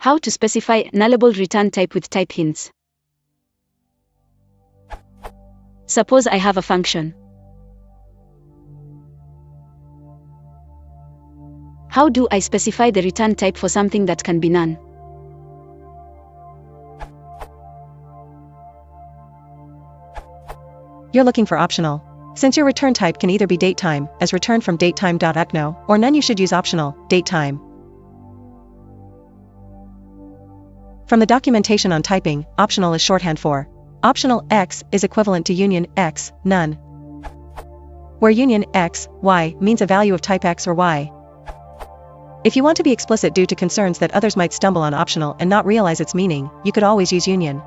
How to specify nullable return type with type hints. Suppose I have a function. How do I specify the return type for something that can be none? You're looking for optional. Since your return type can either be datetime, as returned from datetime.unknow, or none, you should use optional, datetime. From the documentation on typing, optional is shorthand for optional X is equivalent to union X, none. Where union X, Y means a value of type X or Y. If you want to be explicit due to concerns that others might stumble on optional and not realize its meaning, you could always use union.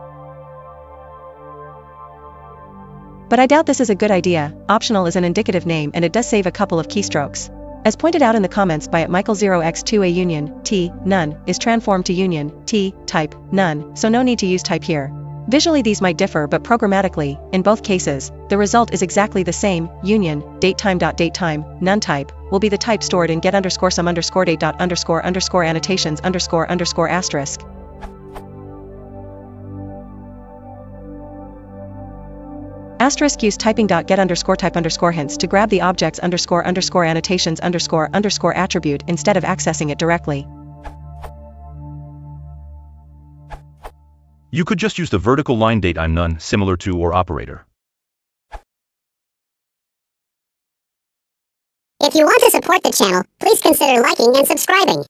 But I doubt this is a good idea. Optional is an indicative name and it does save a couple of keystrokes. As pointed out in the comments by @Michael0x2, a union, T, none, is transformed to union, T, type, none, so no need to use type here. Visually these might differ, but programmatically, in both cases, the result is exactly the same. Union, datetime.datetime, none type, will be the type stored in get_some_date._annotations___asterisk. Asterisk use typing.get_type_hints to grab the object's __annotations__attribute instead of accessing it directly. You could just use the vertical line datetime none similar to or operator. If you want to support the channel, please consider liking and subscribing.